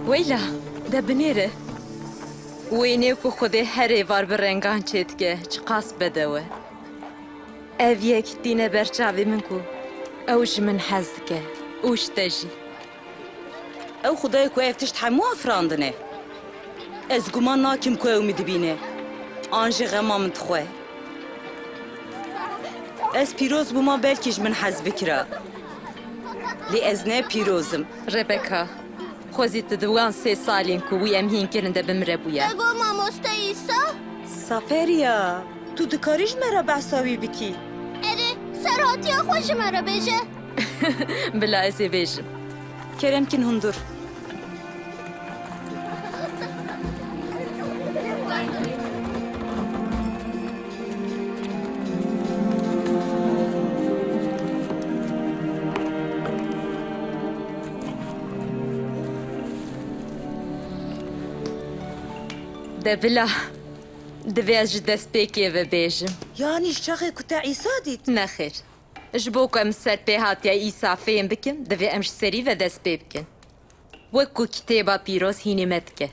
ویلا ده بنیره وینه کو خودی هری وار برنگان چید که چقاس بدوه او یک دینه برچاوی من کو اوش من حزد که اوش تجی او خدای کو افتشت همو افراندنه از گمان ناکم کو او میدبینه آنجی غما من تخوه از پیروز بوما بلکیش من حزب کرا لی از نه پیروزم ربکا خوزی تدوان 3 سالین کو وی ام هین کرنده بمره بویا بگو ماموستا ایسا سافریا تو دکاریش مرا بحثاوی بکی اره سرهاتی خوش مرا بجه بلا ازی بیشم کرم کن هندور ده بلا دوی از جدست بیکیه و بیشم یعنی شاقی کتا عیسا دید نخیر جبو که ام سر پی هاتیا ایسا فیم بکن دوی امش سری و دست بی بکن وکو کتابا پیروز هینی مدکه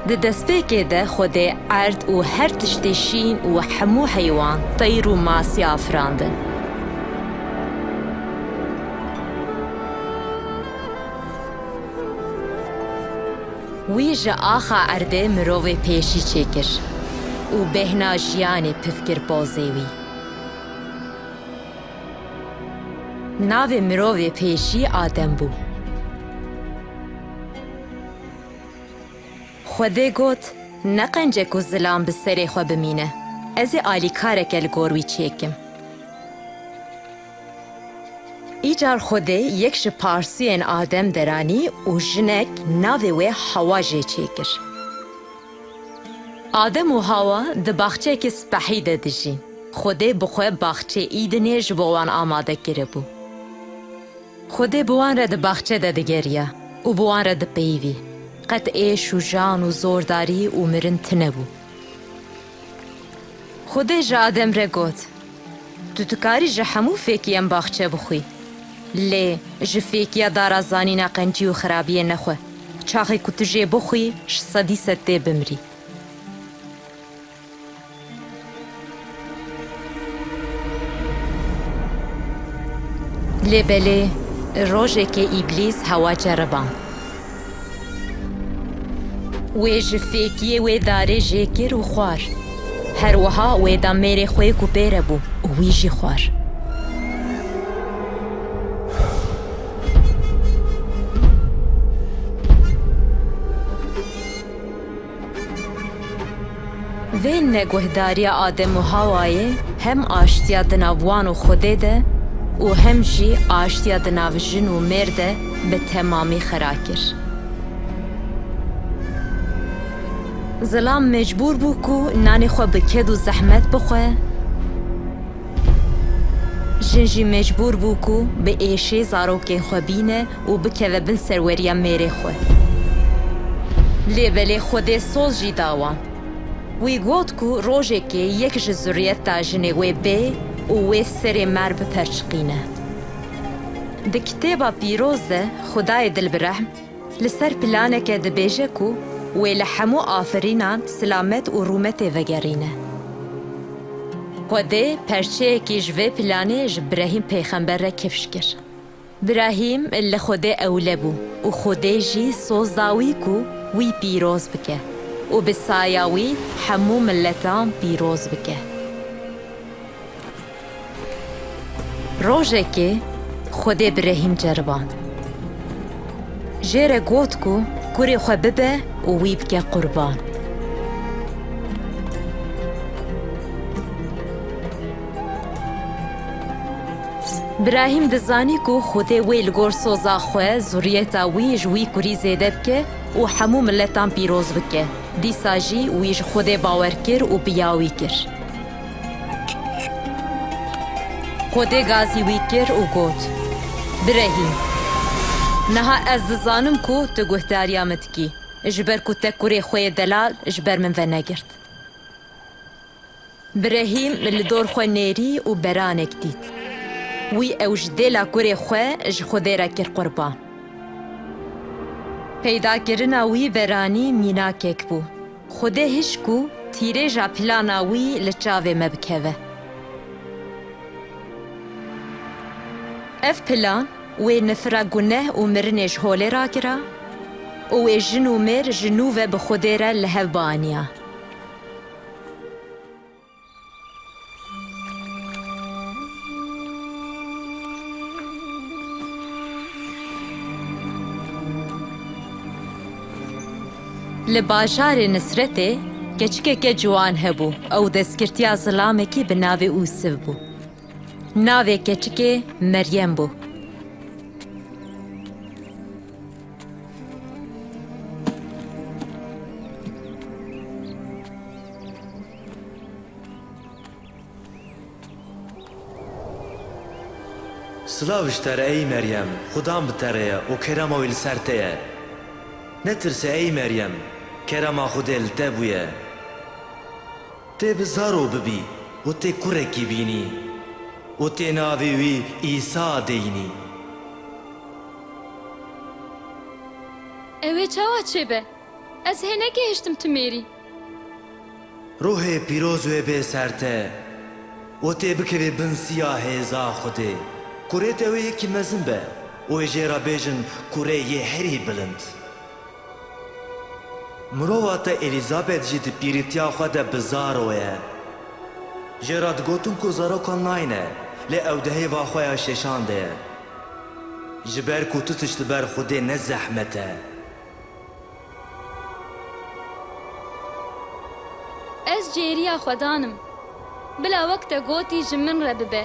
ده دست بیکه ده خود عرد و هر تشتشین و حمو حیوان طیر و ماسی افراندن وی جا آخا عرده مروه پیشی چکر و بهنا جیانی پفکر بازیوی ناو مروه پیشی آدم بو خوده گوت نقنجه که ظلام بسری خو بمینه از آلی کارک الگوروی چکم ایجار خوده یک پارسین آدم درانی و جنک ناوی حواجه چکر آدم و هوا ده باخچه که سپحی ده دجین خوده بخواه باخچه ایدنه جبوان آماده کرده بو خوده بوان را ده باخچه ده دگریه و بوان را ده پیوی قطعه شجان و زورداری و مرن تنه بو خوده جا آدم را گوت تو تکاری جا همو فیکیم باخچه بخوی لی جفیکیا دارا زانینا قنجی و خرابیه نخواه چاقی کتجه بخوی 600 سته بمری لی بله روژه که ایبلیس هوا جربان وی جفیکیه وی داره جکر و خوار هر وها وی دا میره خوی کو پیره بو وی جی خوار وین نگهداری آدم و هوایه هم آشتیا دناوان و خوده ده و هم جی آشتیا دناو جن و مرده به تمامی خراکر ظلام مجبور بو کو نانی خو بکد و زحمت بخواه جن جی مجبور بو کو به ایشه زاروکین خو بینه و بکوه بن سروریا میره خو لیبلی خوده سوز جی داوان وی گوت کو روژه که یک جزوریت تا جنه وی بی و وی سر مر بپرچقینه ده کتابا پیروزه خدای دل برحم لسر پلانه که ده بیجه کو وی لحمو آفرینان سلامت و رومت وگرینه خوده پرچه که جوه پلانه جبراهیم پیغمبر را کفش کر براهیم اللي خوده اوله بو و خوده جی سوزداوی کو وی پیروز بکه و بسایاوی حمو ملتان پیروز بکه روژه که خود ابراهیم جربان جره گوت کو کوری خو ببه و وی بکه قربان ابراهیم دزانی کو خود وی لگور سوزا خواه زوریتا وی جوی کوری زیده بکه و حمو ملتان پیروز بکه دی ساجی ویج خود باور کر و بیاوی کر خود گازی وی کر و گوت برهیم نها از زانم کو تو گهداریا متکی اجبر کو تکوری خوی دلال اجبر من و نگرد برهیم لدور خو نیری و برانک دید. وی اوج دلا کوری خو ج خودی را کر قربان. پیدا کرنا وی برانی مینا کک بو. خودی هشکو تیره جا پلانا وی لچاوه مبکوه. اف پلان وی نفرا گنه و مرنش هوله را کرا و وی جنو مر جنوه بخودی را لحو بانیا. لباجار نصرته کچکه جوان هبو او دستکرتیا ظلامه کی بناوی اوسف بو. ناوی کچکه مریم بو. سلاوشتر ای مریم خدام بتره و کرم ویل سرته نترسه ای مریم کرم خودل تبویه تی بزارو ببی و تی کرکی بینی و تی ناوی وی ایسا دینی اوه چاوا چه به؟ از هنه که هشتم تو میری روح پیروز و به سرته و تی بکوی بن سیاه زا خوده کره ته وی یکی مزن به و جیرا بیجن کره یه هری بلند مروات الیزابت جید پیریتیا خود بزاروه جراد گوتون کو زارو کن ناینه لی او دهی و خویا ششانده جبر کو تتشت بر خوده نزحمته از جیریا خودانم بلا وقت گوتی جمن را ببه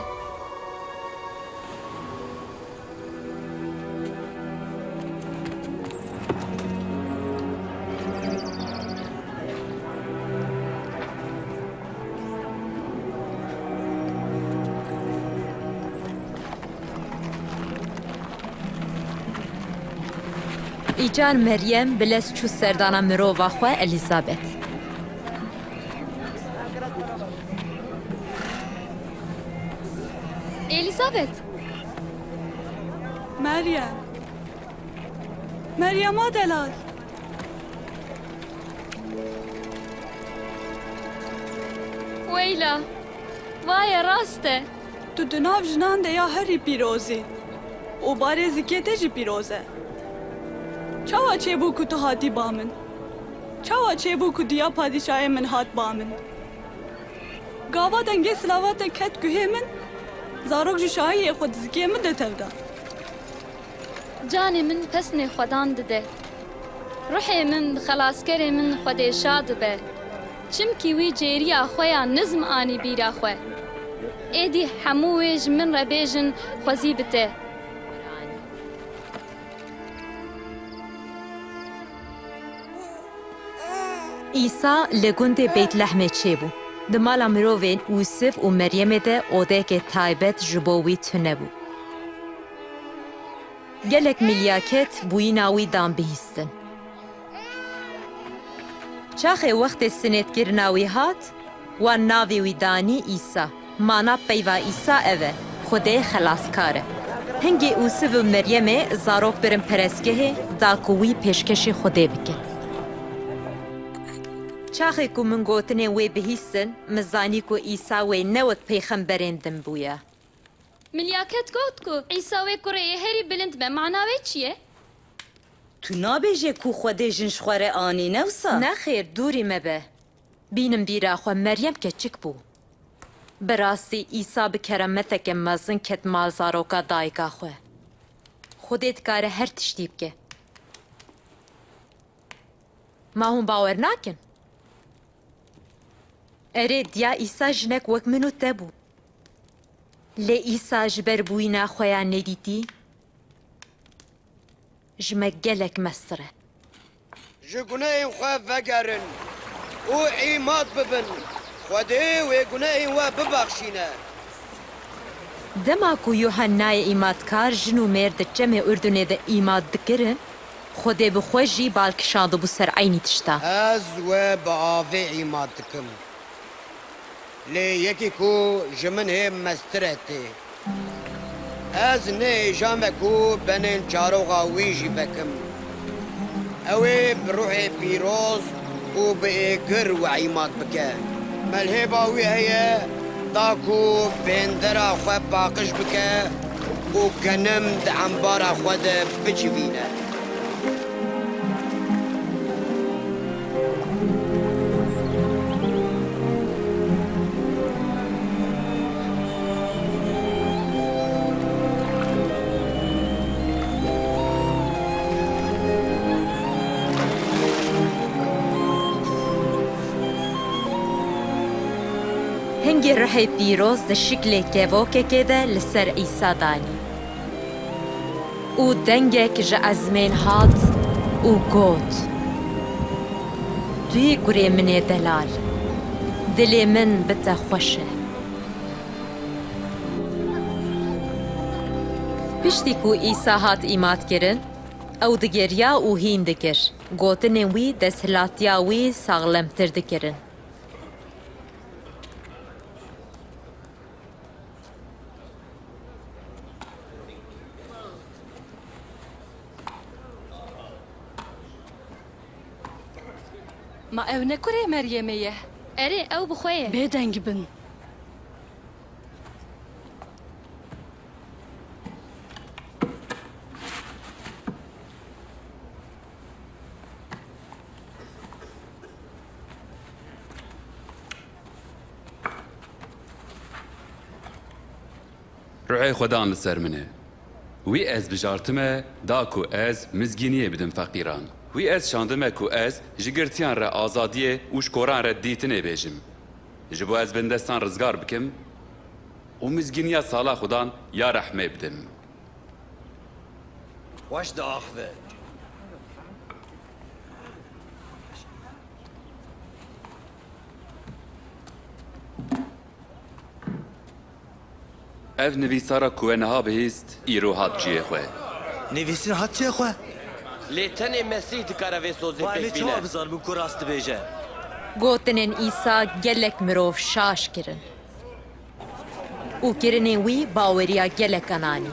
ایجار مریم بلس چو سردانا مرو و خو الیزابت. الیزابت مریم دلال ویلا وای راسته تو دناو جنان ده یا هری پیروزی و باره زکیته جی پیروزه چاوا چه بو که تو هاتی بامن چاوا چه بو که دیا پادشاه من هات بامن گاوا دنگه سلاوات کت گوه من زاروک جو شاهی خود زکی من ده تفدا جانی من پسن خودان دده روحی من خلاصکر من خود شاد به چمکی وی جیریا خویا نظم آنی بیرا خو ایدی همویج من ربیجن خوزی بته ایسا لگوند بیت لحمه چه بو. دمالا مروین اوسف و مریم ده اوده که تایبت جبوی تنه بو. گلک ملیاکت بوی ناوی دام بهیستن. چاخه وقت سنت گرناوی هات و ناوی ویدانی ایسا. مانا پیوا ایسا اوه خوده خلاص کاره. هنگی اوسف و مریم زاروک برم پرسکه داکوی پیشکش خوده بکن. چاخی کو من گوتنه وی بهیستن مزانی کو ایسا وی نوت پیغمبرین دم بویا. ملیاکت گوت کو عیساوی کره هری بلند به معناوی چیه؟ تو نابیجه کو خوده جنش خوره آنی نوسا نه خیر دوری مبه. بینم بیرا خو مریم که چک بو. براستی ایسا بکرمتک مزن کت مال زاروکا دایگا خو. خودت کاره هر تشتیب که. ما هم باور ناکن. اره دیا ایسا جنک وک منو تبو. لی ایسا جبر بوینا خویا ندیتی؟ جمک گلک مصره. جگنه خواه وگرن او ایماد ببن خوده و گناه و ببخشینه دما کو یوحنای ایمادکار جنو مرد جمع اردنه ده ایماد دکرن خوده بخوشی بالکشاندو بو سر عینی تشتا. از و با آوه ایماد دکم لێ یەکێک و ji min hê mestir tê. Ez nêjamek û benên çaroxa wî jî vekim. Ew ê bi ruhê pîroz û bi êgir weîmat bike. Melhêba wî heye da ku bêndera xwe paqij bike û genim di embara xwe de bicivîne. هنگی رحی پیروز ده شکل کهوکه ده لسر ایسا دانی. او دنگه که جا ازمین هات او گوت. توی گره من دلال. دلی من بتا خوشه. پشتی کو ایسا هات ایمات کرن، او دگریا او هین دکر. گوتن وی دسلاتیا وی ساغلم تر دکرن. ما ew nekure Meryem'e ye. Erê ew bixwe ye. Bêdeng bin. روحي خدان لسر منه وی از بجارتمه دا کو از مزگینیه بدم فقیران وی از شاندمه کو از جگرتیان را آزادیه و شکوران را دیتنه بیجم جبو از بندستان رزگار بکم و مزگینیه سالا خدان یا رحمه بدم خوش دا آخوه اف نویسارا کوه نها بهیست ایرو هات جیه خواه نویسین هات چه خواه؟ Lê tenê Mesîh dikare vê sozê ولی pêk چه bîne. بزار بو که راست بیجه گوتنین ایسا گلک مروف شاش کرن. او کرنین وی باوریا گلک انانی.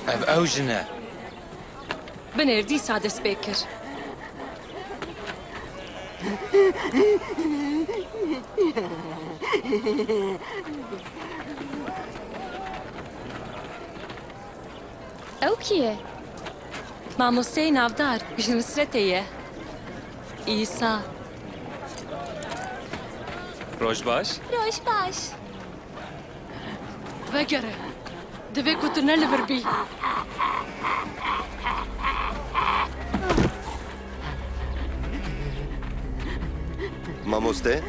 اف او جنه Binêrdî sades pê kir. Ew kî ye? Mamosteyê navdar ji Nusretê ye. İsa. روش باش روش باش. Vegere. Divê ku tu nelivir bî. Mamoste,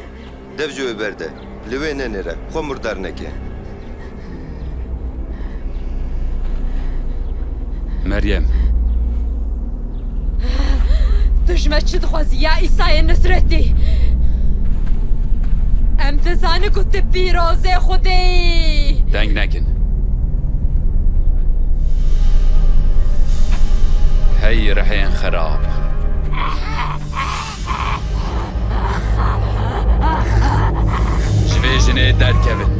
dev ji wê berde. Li wê nenêre, xwe murdar neke. مریم دجمه چی دخوازی یا ایسای نصرتی ام دزانی کت پیروز خودی دنگ نکن هی رحین خراب جوی جنه درکوین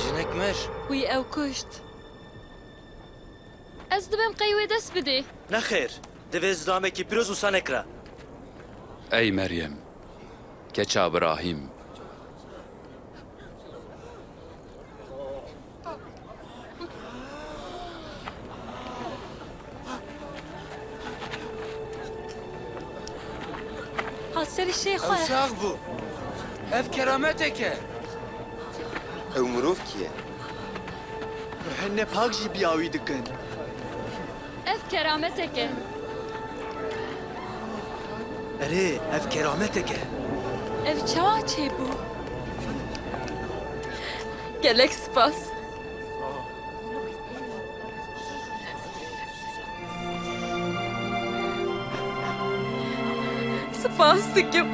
جنک مر Wî ew kuşt. Ez dibim qeywe dest bidê. نخیر دوی زدامه کی پیروز و سانکرا ای مریم کچا ابراهیم Haserî şê xwe. Sağ bû. Ev kerameteke. Ew mirov kî ye? Hene pak jî biyawî dikin. Ev kerametek e. اره اف کرامته که Ev çawa çêbû. گلک سپاس سپاس dikim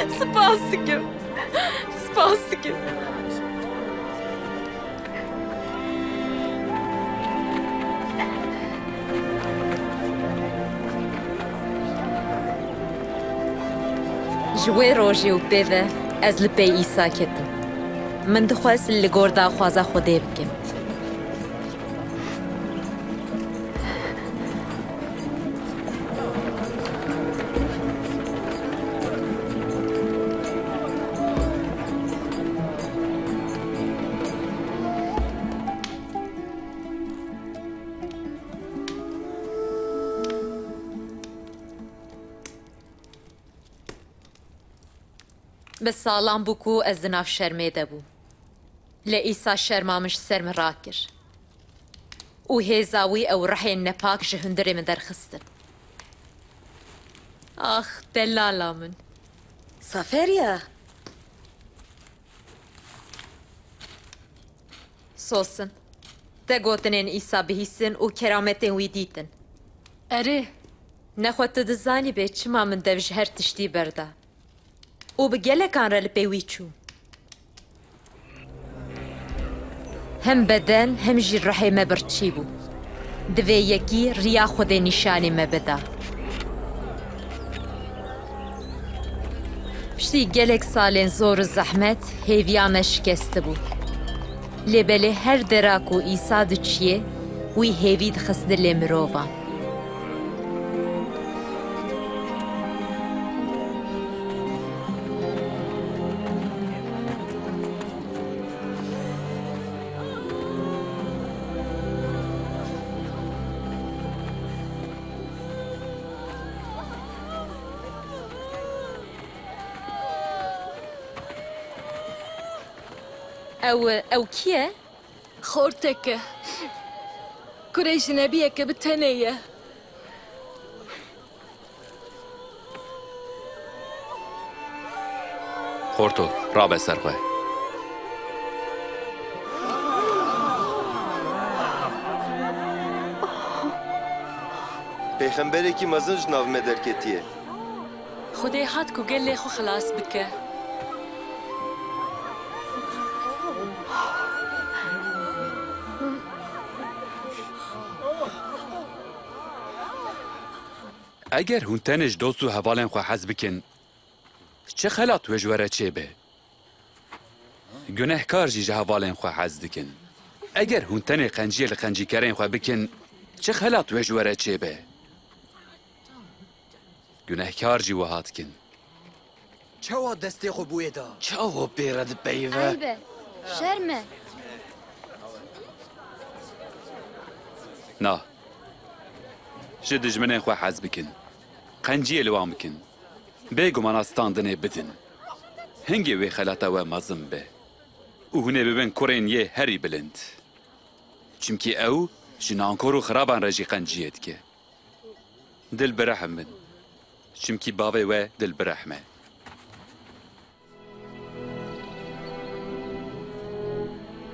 Spas dikim. Spas dikim. جوی روژی و پیوه از لپی ایسا کتم. من دخواست لگوردا خوازا خوده بکم. به سالان بکو از دناف شرمیده بو. لئیسا شرمامش سرم راکر. او هیزاوی او رحی نپاک جهندری من درخستن. آخ دلالا من. سافریا سوسن. ده گوتنین ایسا بهیسن و کرامتین وی دیتن. اره نخوات دزانی به چما من دوش هر تشتی برده. او بگله کان را لپیوی چو. هم بدن هم جی رحی مبرچی بو. دوی یکی ریا خود نشانی مبدا. پشتی گلک سالین زور و زحمت هیویان شکست بو. لبله هر دراکو ایسا دو چیه وی هیوی دخست لی مروفان. او کیه؟ خورتك كريش نبيك بالتنية خورتو رابع سرخوه پیغمبرێکی مەزن ji nav me derketiye. خدي هاتكو قال لي خو خلاص بك اگر هون تنش دوست و هوالن خو حز بکن چه خلات وجوره چه به گنهکار جی هوالن خو حز دکن اگر هون تن قنجی لقنجی کرین خو بکن چه خلات وجوره چه به گنهکار جی وهات کن چاوا دستی خو بوی دا چاو بیرد بیوه عیبه شرمه نا جه دجمنین خو حز بکن قنجی لوام بکن بگو من استاندنه بدن هنگی وی خلاتا و مازم به او هنه ببین کرین یه هری بلند چمکی او جنانکور و خرابان رجی قنجیت که دل برحم من چمکی باوی و دل برحمه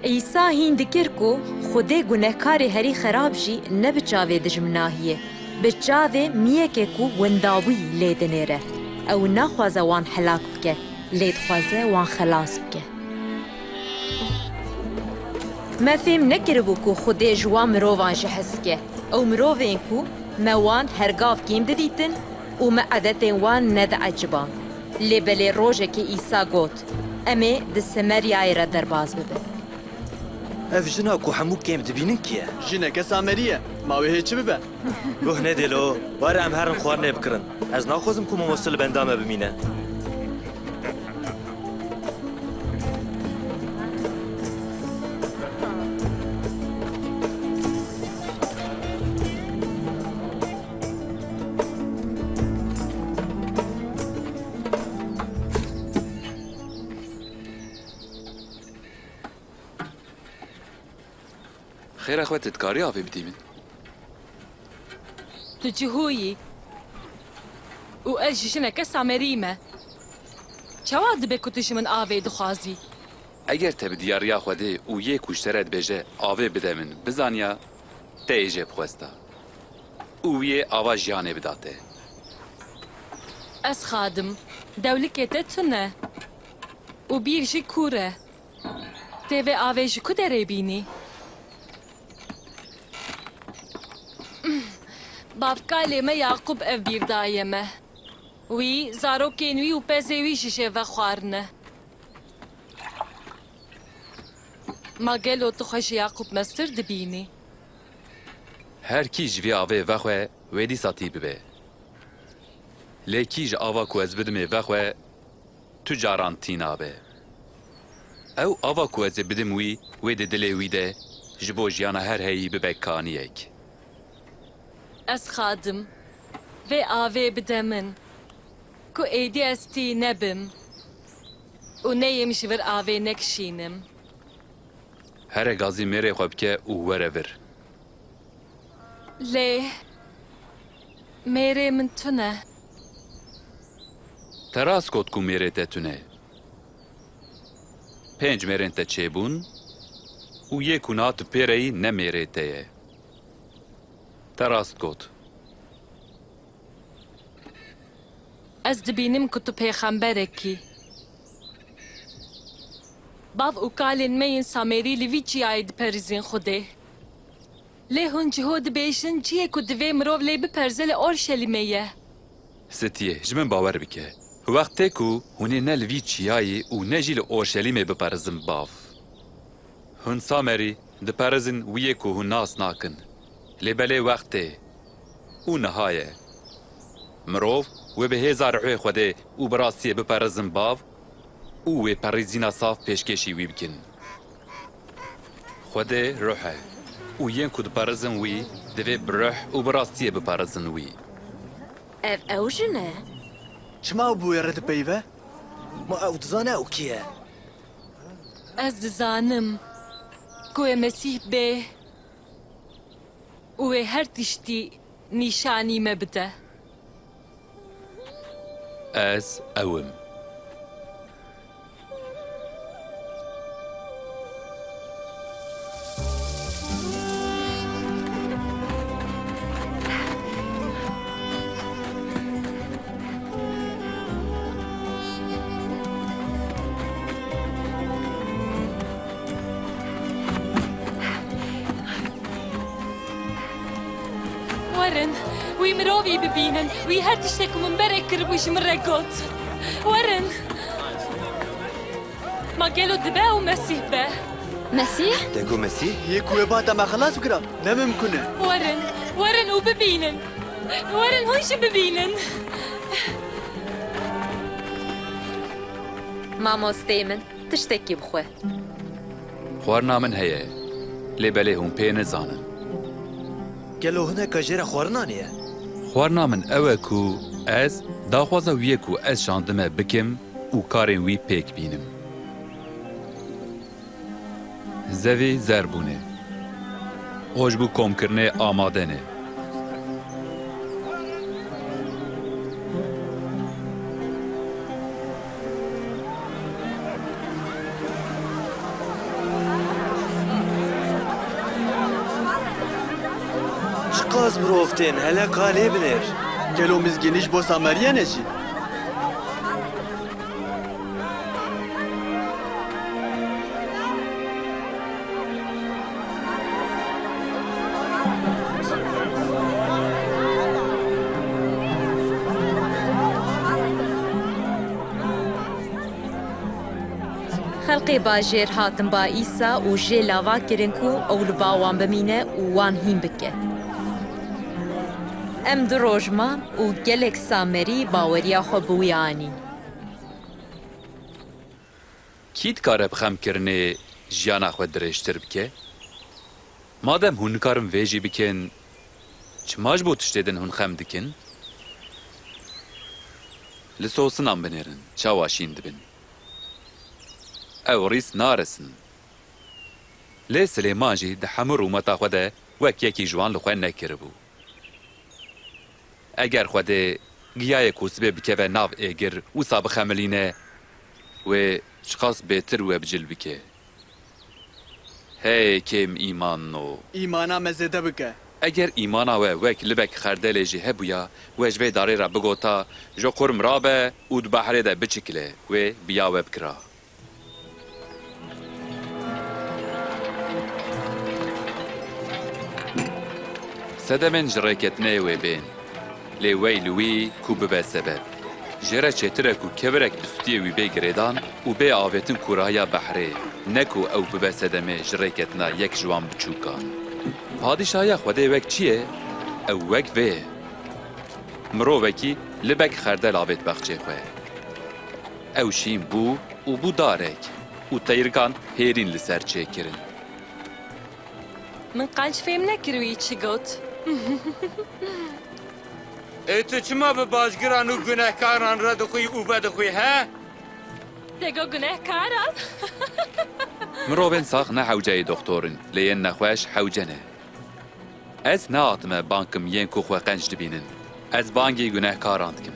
ایسا هین دکر کو خوده گنهکار هری خراب جی نه بچاوه دجمناهیه بچاوه میه که کو ونداوی لیدنیره او نخوازه وان حلاک بکه لید خوازه وان خلاص بکه ما فهم نکربو کو خوده جوان مروان جهز که او مروین کو موان هرگاف کیم دیتن و ما عدتین وان ند عجبان لبلی روژه که ایسا گوت امه ده سمریای را درباز ببه اف جنا کو همو کم دبینن کیه جنك سامرية ما وهي ببا گوه ندیلو واره ام هرن خوار نبکرن از ناخوزم کو ممثل بندامه بمینه خیر اخوات تکاری آفی بدیمن تجهوي وأجي جنك سامريمة چواد بكو تجي من آوي دخوازي اگر تب دیاریا خوده او یک کشترت بجه آوه بده من بزانیا تیجه بخوستا او یه آوا جیانه بداته أس خادم Dewlikê te tune û bîr jî kûr e. Tê vê avê ji ku derê bînî? Bavkalê me Yaqub ev bîrdayê me. Wî zarokên wî û pezê wî ji jê ve xwarine. Ma gelo tu xwe ji Yaqub mestir dibînî. Her kî ji vê avê vexwe wê dîsa tî bibe. Lê kî ji ava ku ez bidim ê vexwe tu caran tî nabe. Ew ava ku ez ê bidim wî wê di dilê wî de ji bo jiyana her heyî bibe kaniyek. Ez xadim vê avê bide min ku êdî ez tî nebim û neyêm ji vir avê nekişînim. Here gazî mêrê xwe bike û were vir. Lê mêrê min tune. Te rast got ku mêrê te tune. 5 mêrên te çêbûn û yê ku na tu pêreyî ne mêrê te ye. Te rast got. Ez dibînim ku tu pêxemberekî. Bav û kalên me yên Samerî li vî çiyayê diperîzin Xwedê. Lê hûn ciho dibêjin ciyê ku divê mirov lê biperze li Orşelîmê ye. Sitiye, ji min bawer bike. Wextê ku hûn ê ne li vî çiyayê û ne jî li Orşelîmê biperizin bav. Hûn Samerî diperizin wiyê ku hûn nas nakin. Lê belê wextê û nihaye. Mirov wê bi hêza rihûyê Xwedê û bi rastiyê biperizin bav û wê perîzîna saf pêşkêşî wî bikin. Xwedê ruh e û yên ku diperizin wî divê bi ruh û bi rastiyê biperizin wî. Ev ew jin e? Çima bû êre dipeyve? ما ئەو دزانە ئەو کیە؟ Ez dizanim ku wê Mesîh bê û wê her tiştî nîşanî me bide. Ez ewim. Werin, wî mirovî bibînin, wî her tiştek ku min berek kiribû ji min re got. Werin. Ma gelo dibe û Mesîh be. Mesîh? Te got Mesîh? Yê ku wê bata me xelas bikira, ne mimkûn e. Werin, werin û bibînin. Werin hûn jî bibînin. Mamosteyê min tiştekî bixwe. Xwarina min heye. Lê belê hûn pê nizanin. گەلۆ هەنێکە ژێرە خواردنانیە؟ Xwarina min ew e ku ez daxwaza wiyê ku ez şandime bikim û karên wî pêk bînim. Zevê zerbûnê. Hoj bû komkirinê amade ne. شقاز مرۆڤ tên heleka lê binêr. Gelo mizgînî ji bo Sameriye ne jî? Xelkê bajêr hatin ba îsa û jê lava kirin ku ew li ba wan bimîne û wan hîn bike. Em di rojman û gelek Samerî baweriya xwe bi wî anîn. Kî dikare bi xemkirinê jiyana xwe dirêjtir bike? Madem hûn nikarin vê jî bikin, çima ji bo tiştê din hûn xem dikin? Li sosinan binêrin, çawa şîn dibin. Ew rîs naresin. Lê Silêman jî di hemû rûmeta xwe de wek yekî ji wan li xwe nekiribû. Eger Xwedê giyayê ku sibê bikeve nav êgir wisa bixemilîne, wê çiqas bêtir we bicil bike. Hey kêm îman o. İmana me zêde bike. اگر ایمانا و وک لبک خردل جی هبویا و جوی داری را بگوتا جو قرم رابه او دو بحره ده بچکله و بیا و بکرا. سدمن جرکتنه و بین لی وی لوی کو ببه سبب جره چتره کو کبرک بستی وی بی گریدان و بی آویتن کورایا بحره نکو او ببه سدمه جرکتنا یک جوان بچوکان. پادشاهی خوده وک چیه؟ او وک وی مرو وکی لبک خردل آویت بخچه خواه او شیم بو و بو دارک و تیرکان هیرین لسر چه کرن. من قنج فهم نکروی چی گوت؟ تو چما به بازگران و گناهکاران را دخوی او بدخوی ها؟ تگو گناه کاران؟ مروفن ساخ نه حوجه دکتورن لین نخوش حوجنه. از ناتمه بانکم ین کو خو قنج دبینن. از بانگی گناه کاراند کم.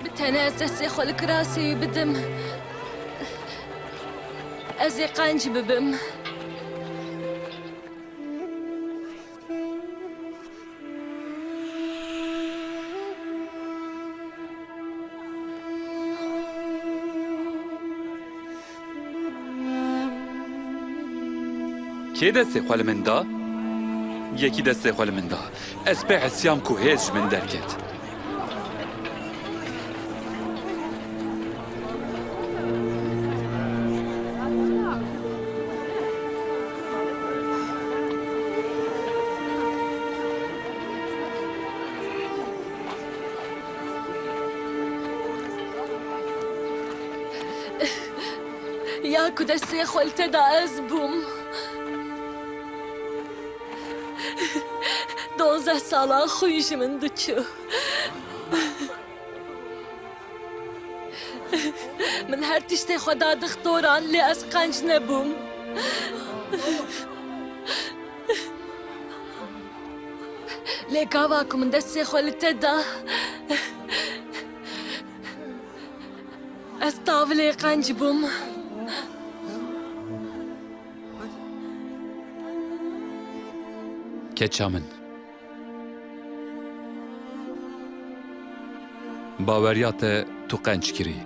بتنه از دستی خلق راسی بدم از قنج ببم کی دستی خال من دا؟ یکی دستی خال من دا. از به عصیام کو هیچ من درکت. یا کو دستی خلت دا از بوم 12 سالا خویش من دچو من هر تشتی خدا دختوران لی از قنج نبوم لی گاواکو من دستی خلت دا از طاولی قنج بوم کچا من باوریات تو قنج کری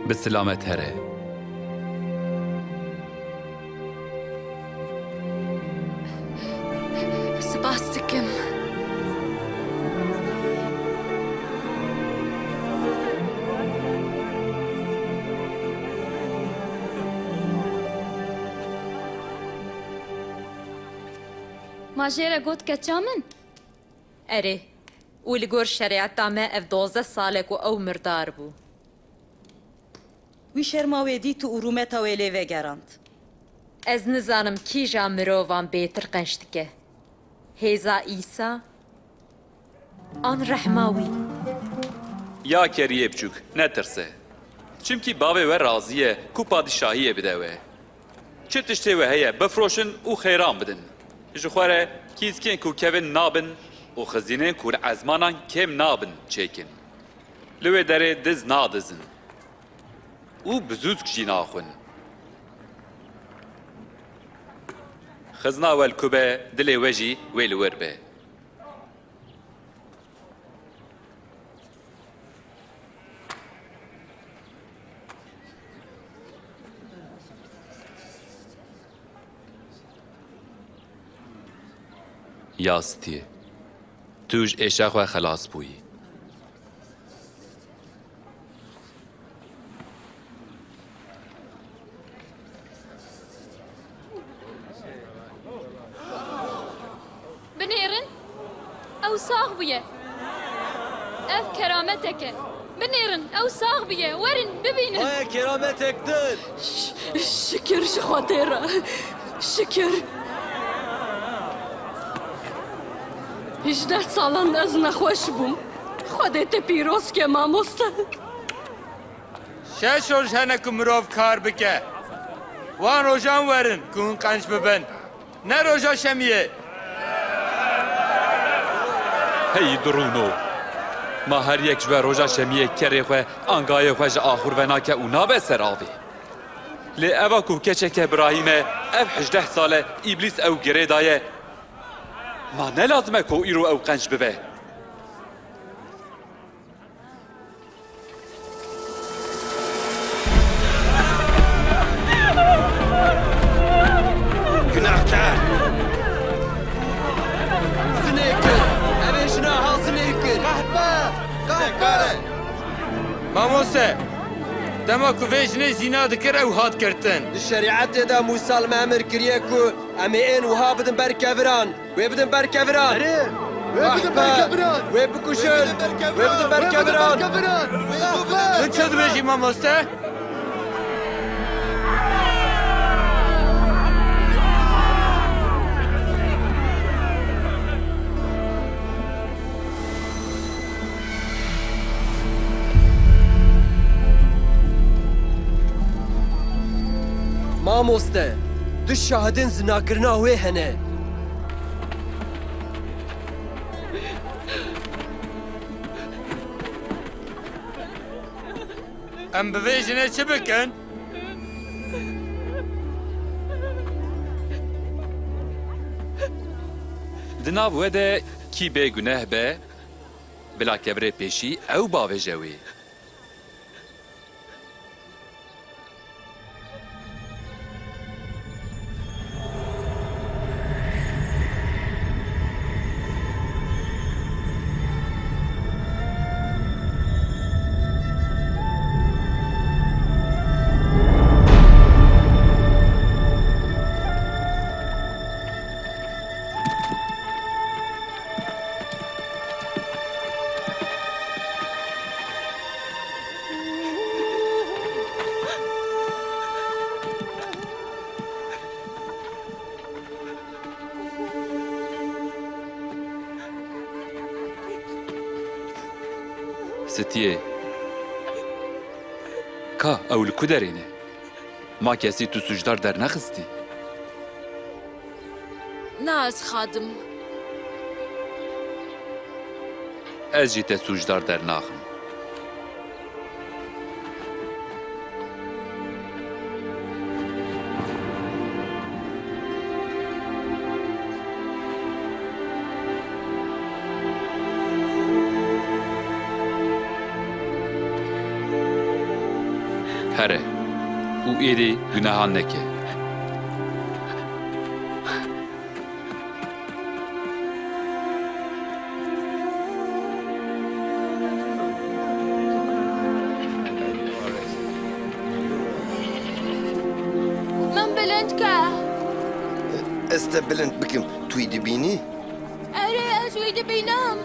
به سلامت هره سپاس دکم ماجێرە گوت کەچا من؟ ئەرێ و لە گۆر شەریعەتامە ئەف 12 ساڵێک و ئەو مردار بوو. وی شەرماوێ دیت و ئورومەتەوەی لێ وێگەڕاند. ئەز نزانم کیژا مرۆڤان بێتر قەنج دکە. هێزا ئیسا ئان ڕەحماوی. یا کریه بچوک نترسه. چمکی باوی و رازیه کو پادشاهیه بدوه. چه تشتی و هیه بفروشن و خیران بدن. جخواره کیزکین کو کبن نابن و خزینین کو عزمانان کم نابن چیکن. لوی داره دز نادزن. او بزوز کشی ناخون. خزنا والکوبه دلی وجی ویلور به. یاستیه توش اشاق و خلاص بویی بنێرن ئەو ساغ بووە ئەف کەرامەتێکە بنێرن ئەو ساغ بووە وەرن ببینن کرامەتێکتر شکر ji Xwedê re şikir 18 salan ez nexweş bûm Xwedê te pîrozke mamoste شش روز هنه که مروف کار بکه وان روژان ورن که اون قنج ببن نه روژا شمیه هی درونو ما هر یک جوه روژا شمیه کری خواه انگای خواه جا آخور و ناکه او نابه سر آوی لی اوه کو کچه که ابراهیمه او 18 ساله ایبلیس او گره دایه ما نلازمه کو ایرو او قنج ببه Günahkar. Sinekir. Evejna hal sinekir. Kahpe. مامۆستا دەما کو vê jinê zîna dikir ew hat girtin. Di şeriatê de Musa li me emir kiriye ku em ê ên wiha bidin berkeviran. Wê bidin berkeviran. Wê bidin berkeviran. Wê bikuşin. Wê bidin berkeviran. Tu çi dibêjî mamoste? Mamoste, du şahidin zinakirina wê hene. Em bi vê jinê çi bikin? Di nav we de kî bêguneh be bila kevirê pêşî ew bavêje wê Stiyê ka ew li ku derê ne ma kesî tu sujdar dernexistî Na ez xadim. ez jî te sujdar dernaxim here û êdî gunehan neke من بلند که Ez te bilind bikim. Tu yî dibînî? اره از وی دبینم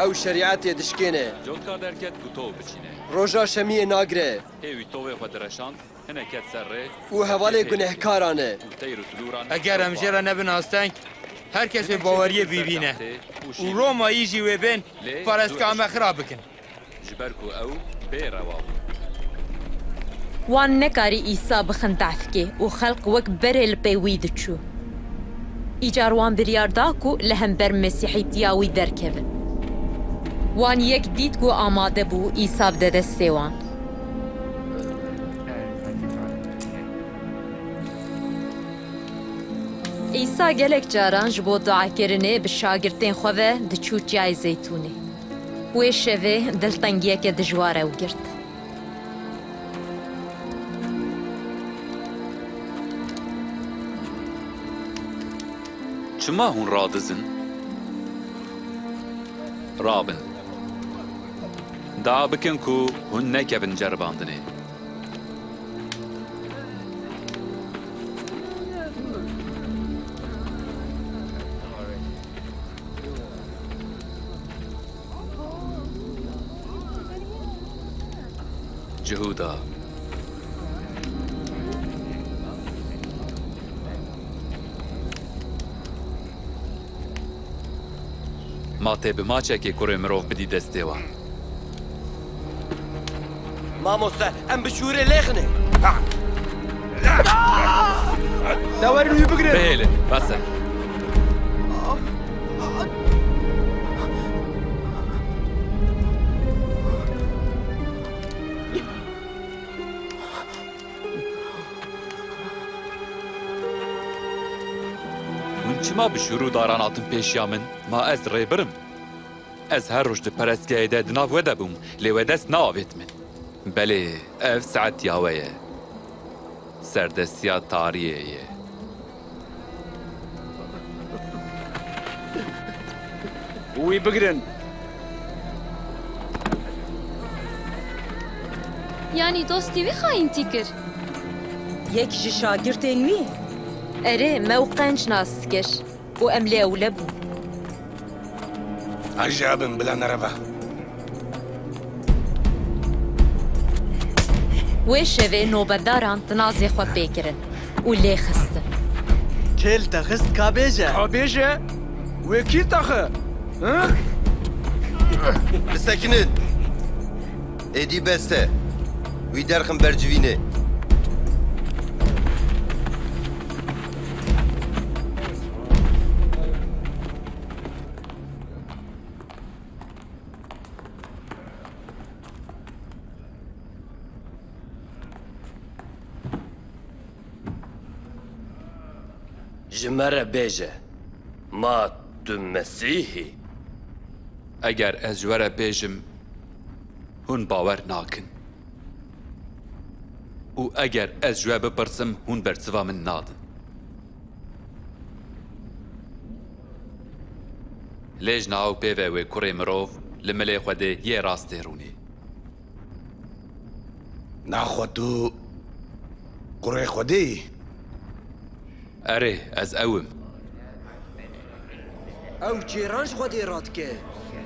Ew şeriatê dişkêne. Cotka derket ku to biçîne Roja şemiyê nagire. hêwî tovê xwe direşand hinek ket ser rê û hevalê gunehkaran e. û teyr û tulûran Eger em jê re nebin asteng, herkes wê baweriyê bîbîne. û Romayî jî wê bên parastka me xira bikin. ji ber ku ew bê rewa bû wan nekarî îsa bixin tefkê û xelq wek berê li pê wî diçû îcar wan biryar da ku li hember mesîhîtiya wî derkevin wan yek dît ku amade bû îsa bide destê wan îsa gelek caran ji bo duakirinê bi şagirtên xwe ve diçû çiyayê zeytûnê wê şevê diltengiyeke dijwar ew girt çima hûn radizin rabin da bikin ku hûn nekevin ceribandinê Cehuda ma tê bi maçekê kurê mirov bidî destê wan Mamoste, em bi şûrê lêxine. Dewerin wî bigrin. bihêlin bes e Çima bi şûrû daran hatin pêşiya min, ma ez rêbirim. Ez her roj di perestgehê de di nav we de bûm, lê we dest naavêt min. Belê, ev saetiya we ye. Serdestiya tariyê ye. Wî bigirin. Yani dostî wî xayîntî kir. Yek ji şagirtên wî erê me û qenc nas kir û em lê ewle bûn. Acabın bila nereva. Wê şevê nobedaran tinazê xwe pêkirin û lê xistin. Kêl te xist ka bêje. Abêje, wê kî taxe? Bisekinin. Êdî beste. Wî derxin bercivînê. Ji me re bêje. Ma tu Mesîhî. Eger ez ji we re bêjim, hûn bawer nakin. û eger ez ji we bipirsim, hûn bersiva min nadin. Lê ji nav pêve wê kurê mirov, li milê Xwedê yê rastê rûnê. Naxwe tu kurê Xwedê yî. Erê, ez ewim. Ew cêran ji Xwedê radike.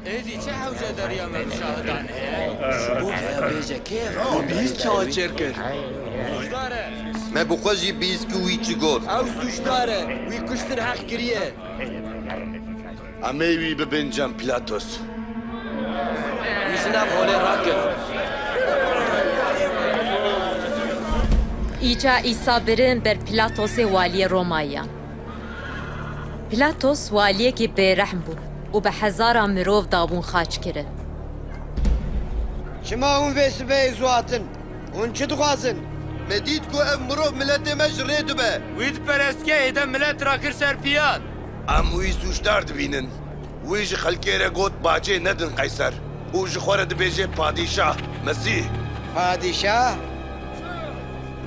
Êdî çi hewce deriya me bi şahidan heye? Bû heye bêje kêf. Bîst çawa çêr kir. Sujdar e. Me bi xwe jî bîst ku wî çi got. Ew suçdar e. Wî kuştin heq kiriye. Em ê wî bibin cem Pilatos. Wî ji nav holê rakin. Îca İsa birin ber Pilatosê waliyê Romayan. Pilatos waliyekî bêrehm bû û bi hezaran mirov dabûn xaç kirin. Çima hûn vê sibeyê zuatin? Hûn çi dixwazin? Me dît ku ev mirov miletê me ji rê dibe. Wî di perestgehê de millet rakir ser piyan. Em wî suçdar dibînin. Wî ji xelkê re got bacê nedin Qeyser. û ji xwe re dibêje padîşah Mesîh. Padişah?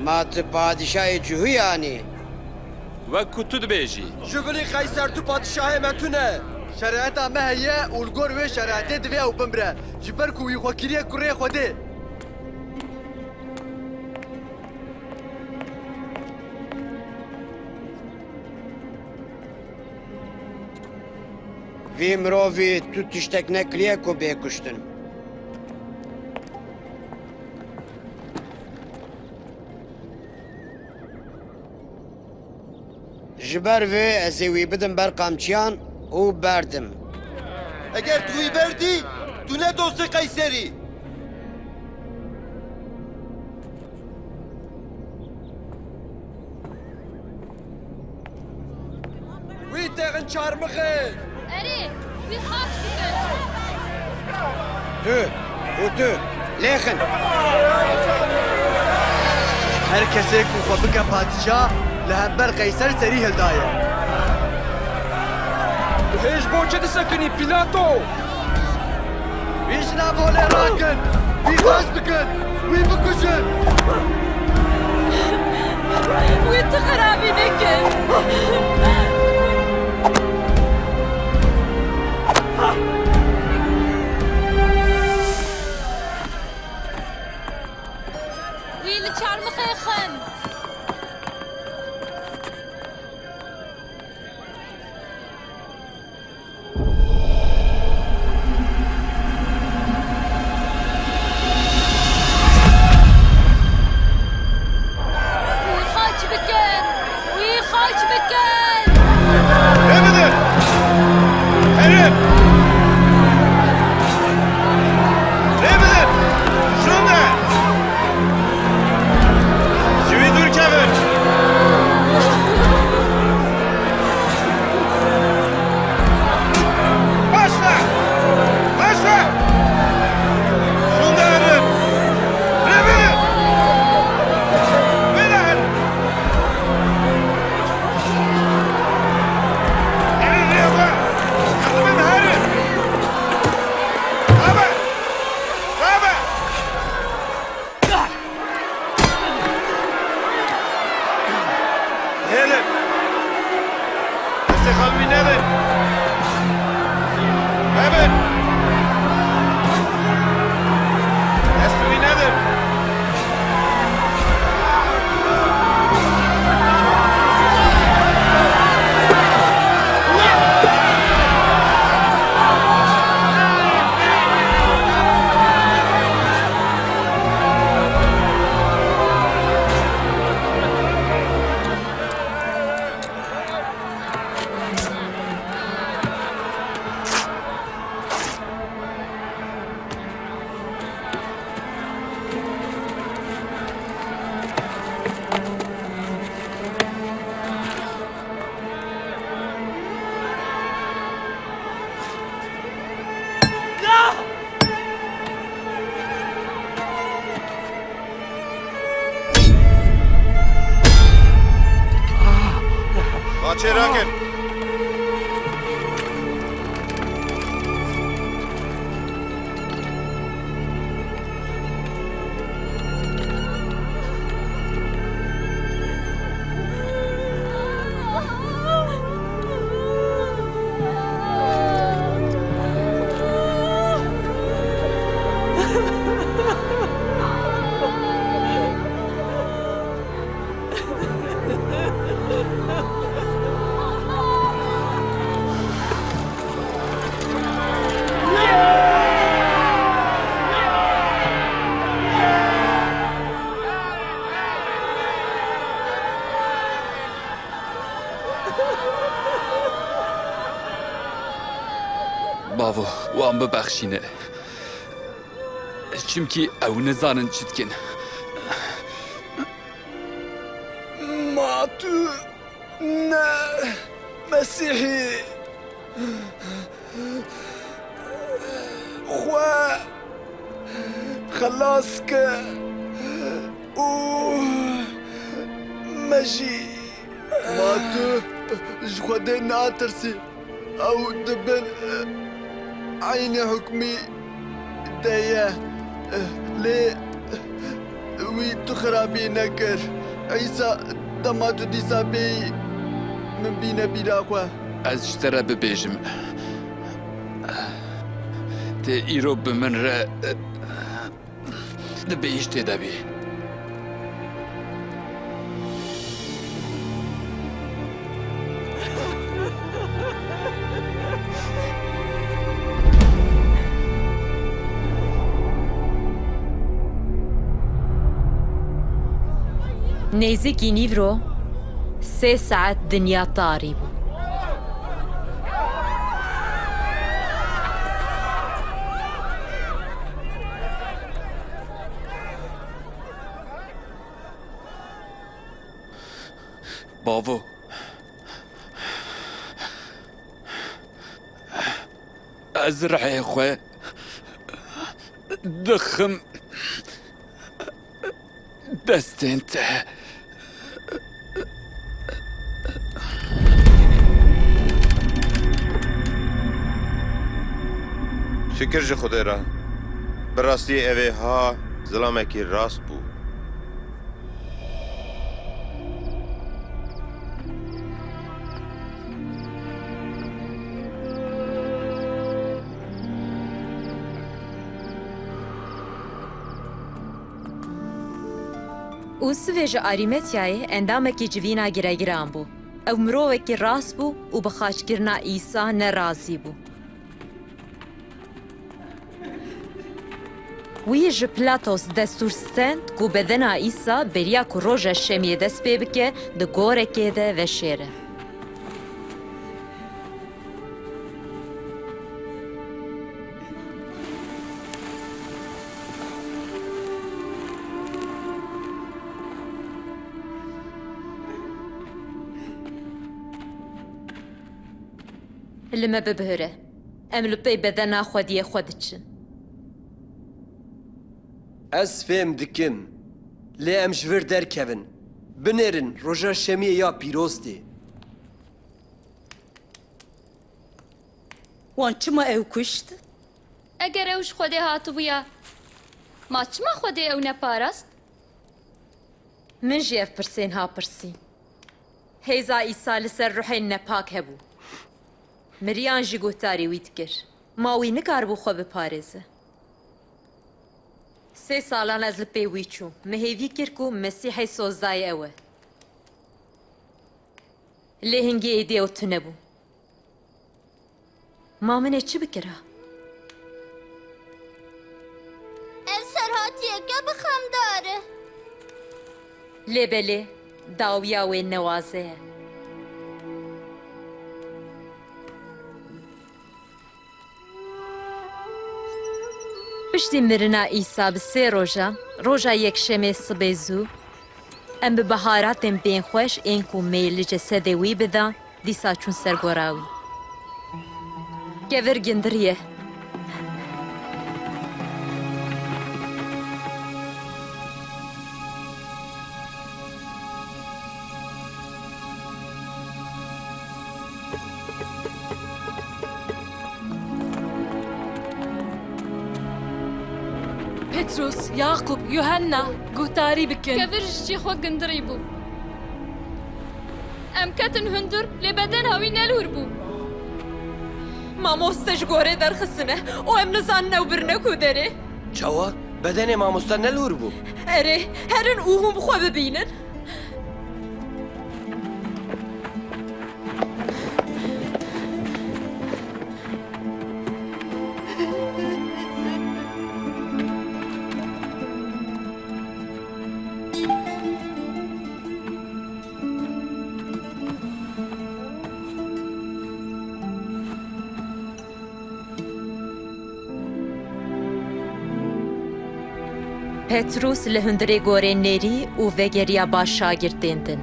Ma tu padişahê cihû yanî? Wek ku tu dibêjî. Ji binî Qeyser tu padişahê me tune. Şeriata me heye û li gor wê şeriatê divê ew bimre. Ji ber ku wî xwe kiriye kurê Xwedê. Vî mirovî tu tiştek nekiriye ku bê kuştin. Ji ber vê ez ê wî bidim ber qamçiyan û berdim. Eger tu wî berdî, tu ne dostê Qeyserî. Wî texin çarmixê. Erê, wî xaç bikin. Tu û tu lêxin. Her kesê ku xwe bike padişah, li hember Qeyser serî hildaye. Hêj bo çi disekinî Pilato? Wî ji nav holê rakin. Wî xas bikin. Wî bikuşin. Wê tu xerabî nekin. Wî li çarmixê xin. Wî xaç bikin. Wî xaç bikin. Emine! Herif! Emine! Şunde! Ji wî dûr باچه راکن باو وان ببخشینه چونکی او نزانن چی دکن ما تو نه مسیحی خوا خلاص که او مجی ما تو جخوده ناترسی او دبن عين حكمي دايا لي وي تخرابي نكر عيسى دماتو دي سابي من بينا بيراخوا از اشترى ببيجم تي ايرو بمن را دبيش تدابي نێزێکی نیڤرۆ 3 ساعت دنیا تاری بوو. باو از رعی خواه دخم دستین ته شکر جه خدا را براستی اوه ها ظلامکی راست بو û sivê ji Arîmetyayê endamekî civîna giregiran bû. Ew mirovekî rast bû û bi xaçkirina Îsa nerazî bû. Wî ji Pilatos destûr stend ku bedena Îsa beriya ku roja şemiyê dest pê bike di gorekê de veşêre. Li me bibihire. Em li pey bedena xwediyê xwe diçin. Ez fêm dikim lê em ji vir derkevin binêrin roja şemiyê ya pîroz tê. Wan çima ew kuşt? Eger ew ji Xwedê hatibûya, ma çima Xwedê ew neparast? Min jî ev pirsên ha pirsî. Hêza Îsa li ser ruhên nepak hebû. Miriyan jî guhdarî wî dikir. Ma wî nikarbû xwe biparêze. 3 salan ez li pê wî çûm. Me hêvî kir ku Mesîhê sozdayê ew e. Lê hingê êdî ew tune bû. Ma min ê çi bikira? Ev serhatiyeke bixemdar e. Lê belê, dawiya wê newaze ye. Piştî mirina Îsa bi 3 rojan, roja yekşemê sibê zû, em bi biharatên pênxweş ên ku mê li cesedê wî bidan, dîsa çûn ser gora wî. Kevir gindiriye. پتروس یاقوب یوهنا گوتاری بکن کەڤر ژی خۆ گندڕی بوو ئەم کەتن هەندور لێ بەدەن هەوی نەلور بوو مامۆستەش گۆرێ دەرخستنە ئەو ئەم نزاننە و برنە و دەرێ چاوە بەدەنێ مامۆستا نەلور بوو ئەرێ هەرن و هوم بخوا ببینن پتروس li hundirê gorên nêrî û vegeriya baş şagirtên din.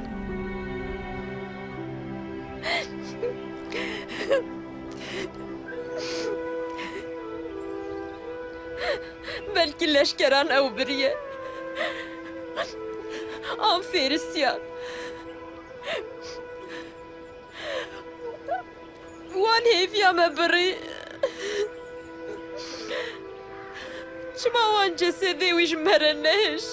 Belkî leşkeran ew biriye. An fêrisiyan. Wan hêviya me birî. Çima wan cesedê wî ji me re nehişt.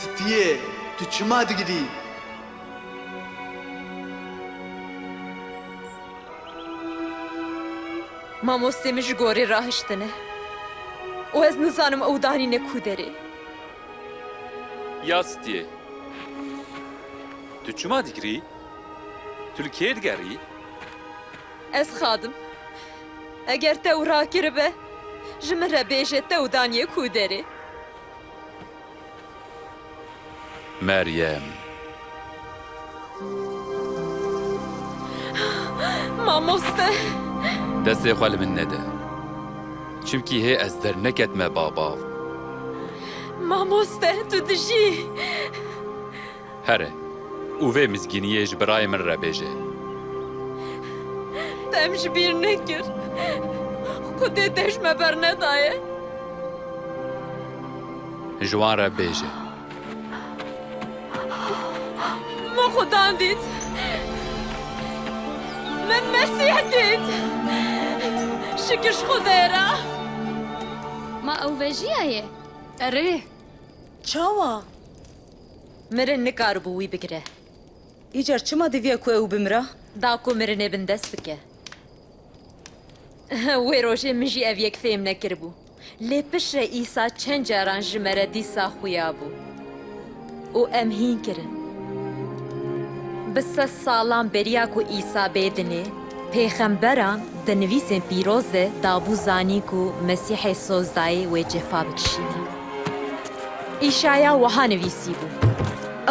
Stiye, tu çima digirî? Mamostê min ji gorê rahiştine. û ez nizanim ew danîne ku derê. Ya Stiye. Tu çima dikirî? Tu li kê digerî? Ez xadim. Eger te ew rakiribe, ji min re bêje te ew daniye ku derê. Meryem. Mamoste. Destê xwe li min nede. Çimkî hê ez derneketme babav. Mamoste, tu dijî. Here. û vê mizgîniyê ji birayê min re bêje. Te em ji bîr nekir. Xwedê te ji me bernedaye. Ji wan re bêje. Me xudan dît. Min Mesîh dît. Şikir ji Xwedê re. Ma ew vejiya ye. Erê. Çawa? Mirin nikaribû wî bigire. Îcar çima diviye ku ew bimra? Da ku mirinê bin dest bike. Wê rojê min jî ev yek fêm nekiribû. Lê pişre îsa çend caran ji me re dîsa xuya bû. û em hîn kirin. Bi sed salan beriya ku îsa bêdinê, pêxemberan di nivîsên pîroz de dabû zanî ku Mesîhê sozdayê wê cefa bikişîne. İşaya wiha nivîsî bû.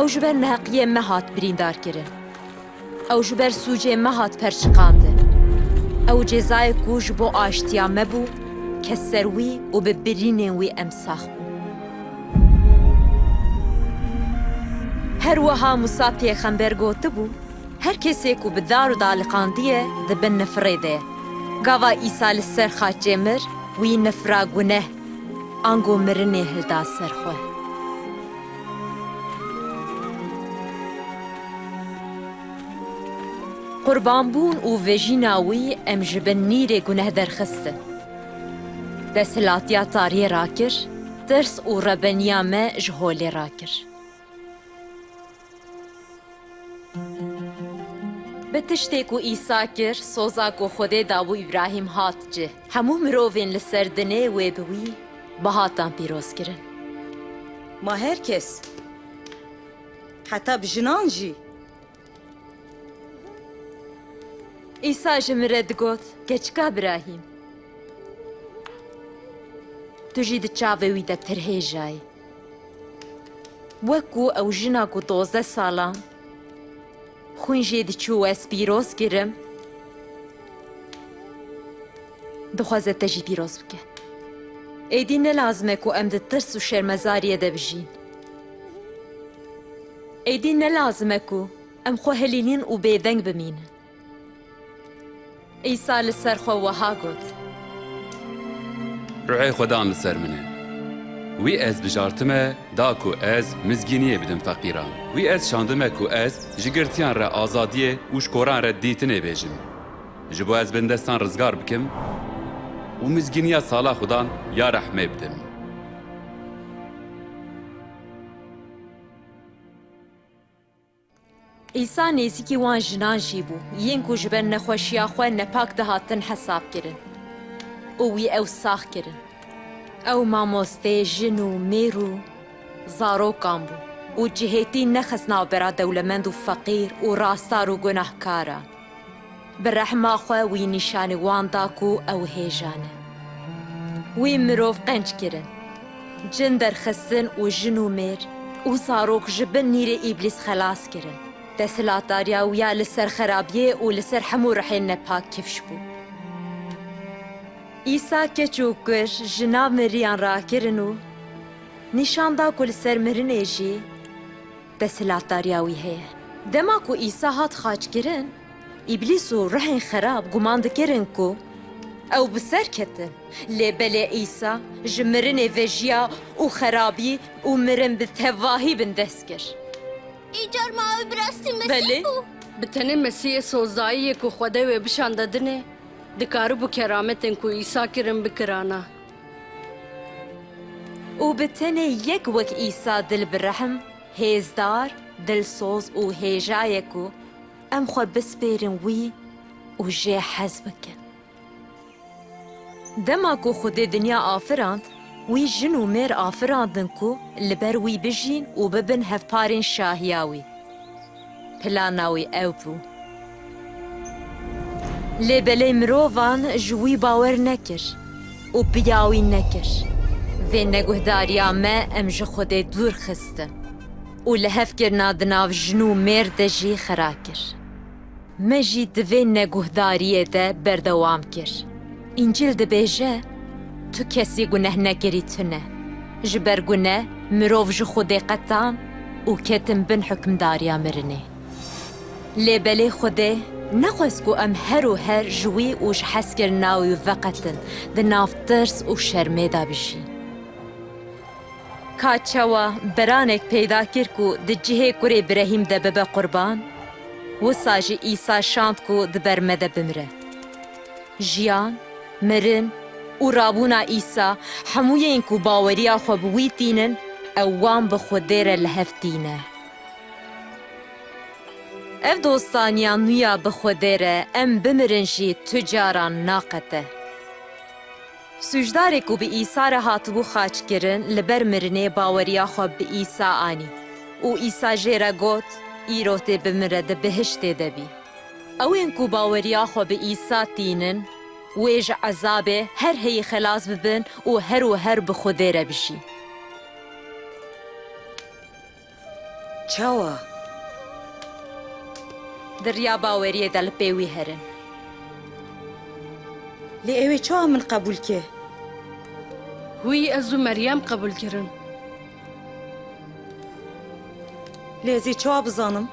Ew ji ber neheqiyê me hat birîndar kirin. Ew ji ber sûcê me hat perçiqandin. Ew cezayê ku ji bo aştiya me bû, keser wî û bi birînên wî em sax bû. Her wiha Musa pêxember gotibû, her kesê ku bi dar û daliqandiye dibin nifirê de. Gava İsa li ser xaçê mir, wî nifira guneh, ango mirinê hilda ser xwe. Qurbanbûn û vejîna wî em ji bin nîrê guneh derxistin. Desthilatiya tariyê rakir, tirs û rebeniya me ji holê rakir. Bi tiştê ku İsa kir, soza ku Xwedê dabû İbrahîm hat cih. Hemû mirovên li ser dinê wê bi wî bihatan pîroz kirin. Ma herkes. Heta bi jinan jî. İsa ji min re digot, keçika İbrahîm. Tu jî di çavê wî de pirhêjayî. Wekû ew jina ku 12 salan, xwîn jê diçû ez pîroz kirim, dixwaze te jî pîroz bike. Êdî nelazim e ku em di tirs û şermezariyê de bijîn. ئەیدی نەلازمە و ئەم خۆ هەلینین و بێدەنگ بمینن. ئیسا لەسەر خۆ وەها گوت: روحی خودان لسر منه. وی ez bijartime da ku ez mizginiye bidim feqîran. Wî ez şandime ku ez ji girtiyan re azadiye û ji koran re dîtinê bêjim. Ji bo ez bindestan rizgar bikim û mizginiya sala xudan ya rehmê bidim. ئیسا نێزیکی وان ژنان ژی بوو، یین ku ji ber nexweşiya xwe nepak dihatin hesab kirin û wî ew sax kirin. Ew mamostê, jin û mêr û zarokan bû û cihêtî nexist navbera dewlemend û feqîr û rastar û gunehkaran. Bi rehma xwe wî nîşanî wan da ku ew hêjan e. Wî mirov qenc kirin, cin derxistin û jin û mêr û zarok ji bin nîrê îblîs xelas kirin. Desilatdariya wî ya li ser xerabiyê û li ser hemû rihên nepak kifş bû. İsa keç û kir ji nav miriyan rakirin û nîşan da ku li ser mirinê jî desilatdariya wî heye. Dema ku İsa hat xaçkirin, îblîs û rihên xerab guman dikirin ku ew bi ser ketin. Lê belê İsa ji mirinê vejiya û xerabî û mirin bi tevahî bin dest kir. ایجار ما براستی بله مسیح بو به تنه مسیح سوزایی که خدا و بشانده دنه دکارو بو کرامتن کو عیسی کرن بکرانا û bi tenê yek wek İsa dil bi rehm, hêzdar, dilsoz û hêjaye ku em xwe bispêrin wî û jê hez bikin. Dema ku Xwedê dinya afirand, wî jin û mêr afirandin ku li ber wî bijîn û bibin hevparên şahiya wî. Plana wî ew bû. Lê belê mirovan ji wî bawer nekir û biya wî nekir. Vê neguhdariya me em ji Xwedê dûr xistin û li hevkirina di nav jin û mêr de jî xera kir. Me jî di vê neguhdariyê de berdewam kir. İncîl dibêje tu kesî guneh nekirî tune. Ji ber guneh mirov ji Xwedê qetan û ketin bin hukmdariya mirinê. Lê belê Xwedê nexwest ku em her û her ji wî û ji hezkirina wî veqetin di nav tirs û şermê de bijîn. Ka çawa beranek peyda kir ku di cihê kurê birehîm de bibe qurban, wisa jî İsa şand ku di ber me de bimire. Jiyan, mirin û rabûna İsa hemûyên ku baweriya xwe bi wî tînin, ew wan bi Xwedê re li hev tîne. Ev dostaniya nû ya bi Xwedê re em bimirin jî tu caran naqete. Sûjdarê ku bi İsa re hatibû xaçkirin li ber mirinê baweriya xwe bi İsa anî û İsa jê re got îro tê bimire di bihiştê de bî. Ewên ku baweriya xwe bi İsa tînin, wê ji ezabê her heyî xelas bibin û her û her bi Xwedê re bijîn. Çawa? Diriya baweriyê de li pê wî herin. Lê ew ê çawa min qebûl ke? وی از و مریم قبول کرن Lê ez ê çawa bizanim?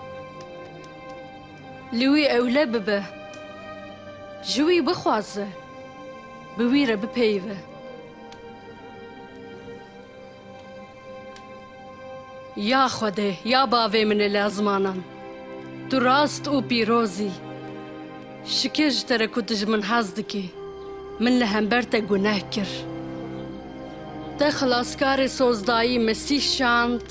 لوی اوله ببه جوی بخوازه بویره بپیوه یا خوده یا باوی من لازمانم تو راست و پیروزی شکش ترکو تجمن حزدکی من لهمبرتا گناه کر تا خلاصکار سوزدایی مسیح شاند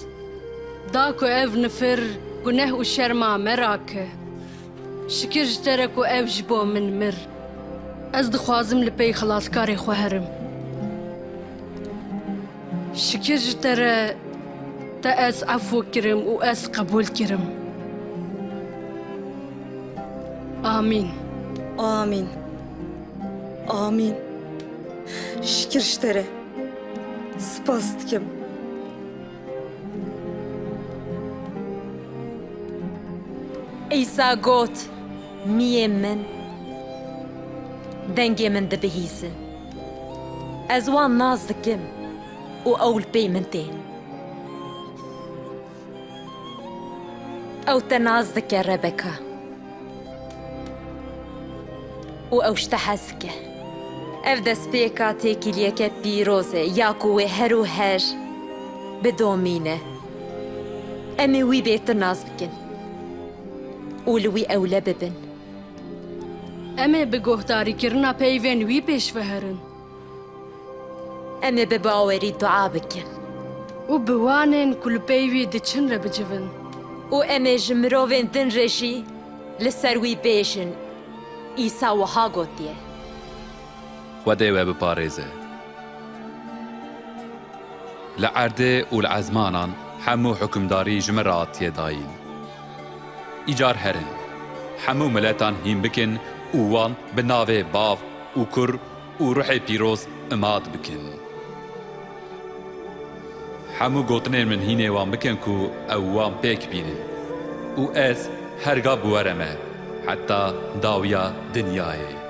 دا کو اف نفر گناه و شرما مراکه شکر ترکو اف جبو من مر از دخوازم لپی خلاصکار خوهرم شکر تره تا از عفو کرم و از قبول کرم آمین آمین آمین شکر tere. Spas dikim. İsa got miyê min dengê min dibihîzin. Ez wan naz dikim û ew li pê min tên. ئەو تەناز دکە ڕێبەکە و ئەو شتە حەزکە ئەف دەستپێکا تێکیلیەکە پیرۆزێ یاکو وێ هەر و هەر بدۆمینە ئەمێ وی بێتە ناز بکەن و لوی ئەولە ببن ئەمێ بگۆهداریکردنا پەیوێن وی پێشڤەهرن ئەمێ بە باوەری دوعا بکەن و بوانên ku li peyvî diçin re bicivin û em ê ji mirovên din re jî li ser wî bêjin îsa wiha gotiye Xwedê we biparêze. Li erdê û li ezmanan hemû hukmdarî ji me re hatiye dayîn. Îcar herin, hemû miletan hîn bikin û wan bi navê bav û kur û ruhê pîroz imad bikin. Hemû gotinên min hînê wan bikin ku ew wan pêk bînin û ez herga bi were me heta dawiya dinyayê.